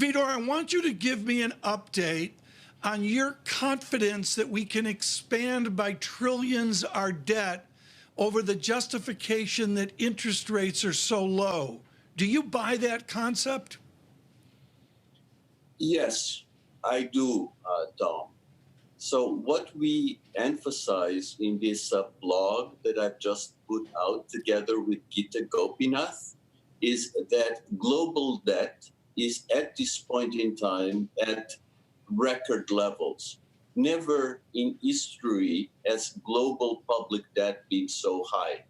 Vitor, I want you to give me an update on your confidence that we can expand by trillions our debt over the justification that interest rates are so low. Do you buy that concept? Yes, I do, Tom. So what we emphasize in this blog that I've just put out together with Gita Gopinath is that global debt is at this point in time at record levels. Never in history has global public debt been so high.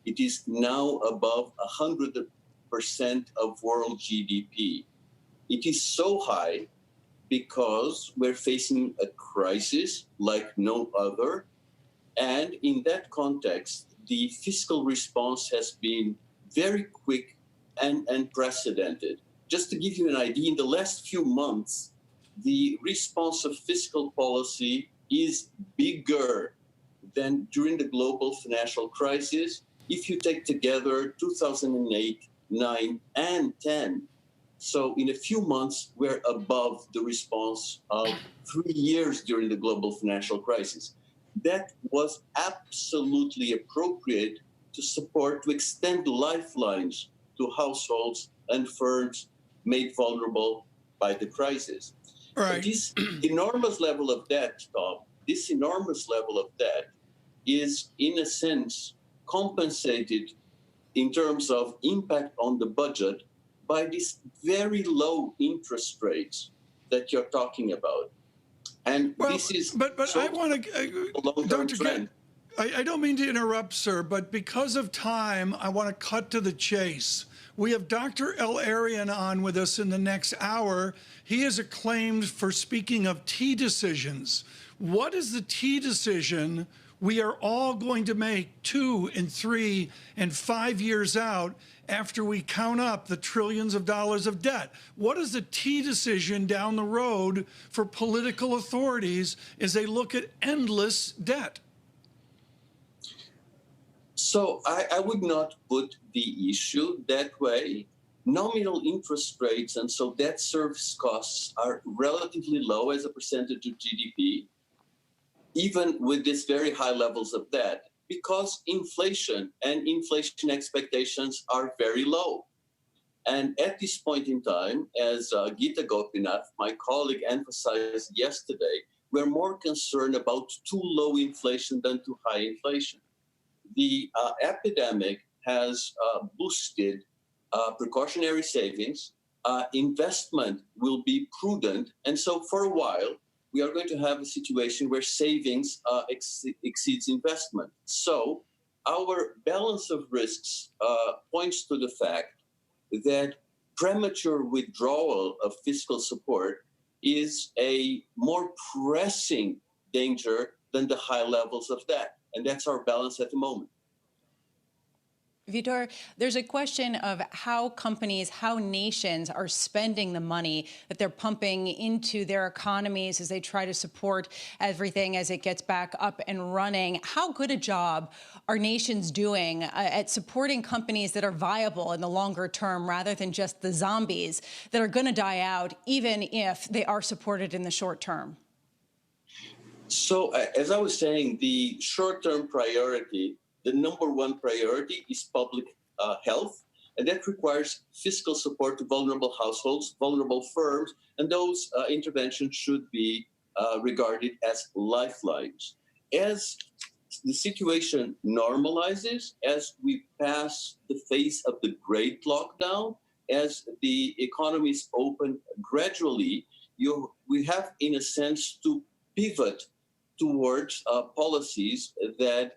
It is now above 100% of world GDP. It is so high because we're facing a crisis like no other. And in that context, the fiscal response has been very quick and unprecedented. Just to give you an idea, in the last few months, the response of fiscal policy is bigger than during the global financial crisis. If you take together 2008, 9, and 10, so in a few months, we're above the response of 3 years during the global financial crisis. That was absolutely appropriate to extend lifelines to households and firms made vulnerable by the crisis. Right. This enormous level of debt, Tom, this enormous level of debt is, in a sense, compensated in terms of impact on the budget by these very low interest rates that you're talking about. And this is but I want to, long-term trend. I don't mean to interrupt, sir, but because of time, I want to cut to the chase. We have Dr. El-Arian on with us in the next hour. He is acclaimed for speaking of T decisions. What is the T decision we are all going to make 2 and 3 and 5 years out after we count up the trillions of dollars of debt? What is the T decision down the road for political authorities as they look at endless debt? So I would not put the issue that way. Nominal interest rates and so debt service costs are relatively low as a percentage of GDP, even with these very high levels of debt, because inflation and inflation expectations are very low. And at this point in time, as Gita Gopinath, my colleague, emphasized yesterday, we're more concerned about too low inflation than too high inflation. The epidemic has boosted precautionary savings. Investment will be prudent. And so for a while, we are going to have a situation where savings exceeds investment. So our balance of risks points to the fact that premature withdrawal of fiscal support is a more pressing danger than the high levels of debt. And that's our balance at the moment. Vitor, there's a question of how companies, how nations are spending the money that they're pumping into their economies as they try to support everything as it gets back up and running. How good a job are nations doing at supporting companies that are viable in the longer term rather than just the zombies that are going to die out, even if they are supported in the short term? So as I was saying, the short-term priority, the number one priority is public health, and that requires fiscal support to vulnerable households, vulnerable firms, and those interventions should be regarded as lifelines. As the situation normalizes, as we pass the phase of the great lockdown, as the economies open gradually, we have, in a sense, to pivot towards policies that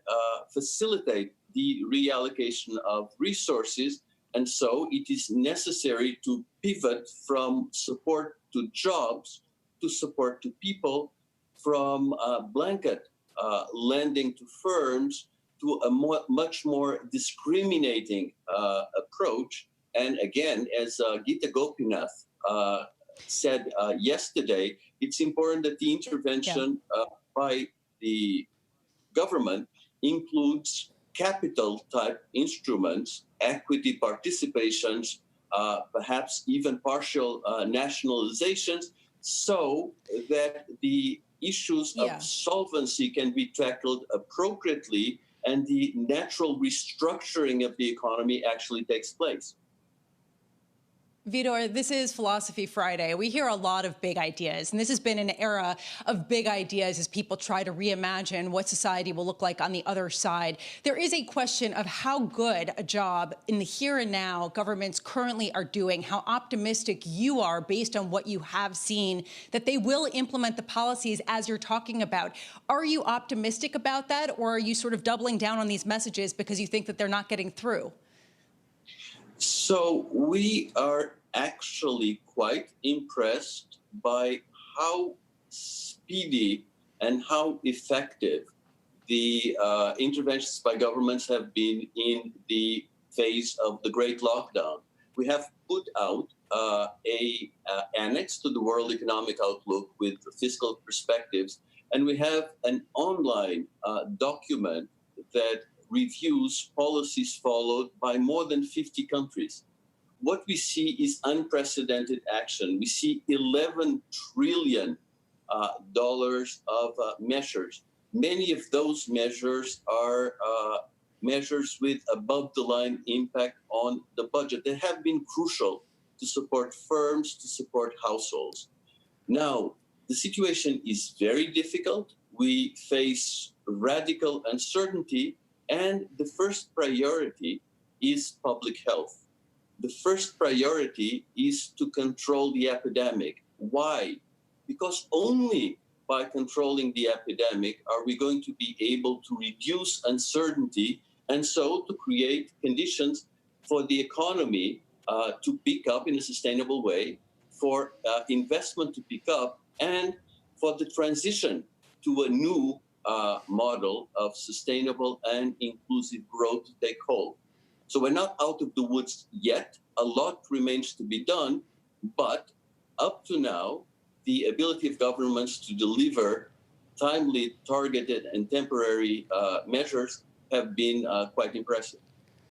facilitate the reallocation of resources. And so it is necessary to pivot from support to jobs to support to people, from blanket lending to firms to a much more discriminating approach. And again, as Gita Gopinath said yesterday, it's important that the intervention by the government includes capital type instruments, equity participations, perhaps even partial nationalizations, so that the issues Yeah. of solvency can be tackled appropriately and the natural restructuring of the economy actually takes place. Vitor, this is Philosophy Friday. We hear a lot of big ideas, and this has been an era of big ideas as people try to reimagine what society will look like on the other side. There is a question of how good a job in the here and now governments currently are doing, how optimistic you are based on what you have seen, that they will implement the policies as you're talking about. Are you optimistic about that, or are you sort of doubling down on these messages because you think that they're not getting through? So we are actually quite impressed by how speedy and how effective the interventions by governments have been in the phase of the Great Lockdown. We have put out a annex to the World Economic Outlook with fiscal perspectives, and we have an online document that reviews policies followed by more than 50 countries. What we see is unprecedented action. We see $11 trillion of measures. Many of those measures are measures with above-the-line impact on the budget. They have been crucial to support firms, to support households. Now, the situation is very difficult. We face radical uncertainty, and the first priority is public health. The first priority is to control the epidemic. Why? Because only by controlling the epidemic are we going to be able to reduce uncertainty and so to create conditions for the economy to pick up in a sustainable way, for investment to pick up, and for the transition to a new model of sustainable and inclusive growth to take hold. So we're not out of the woods yet. A lot remains to be done, but up to now, the ability of governments to deliver timely, targeted, and temporary measures have been quite impressive.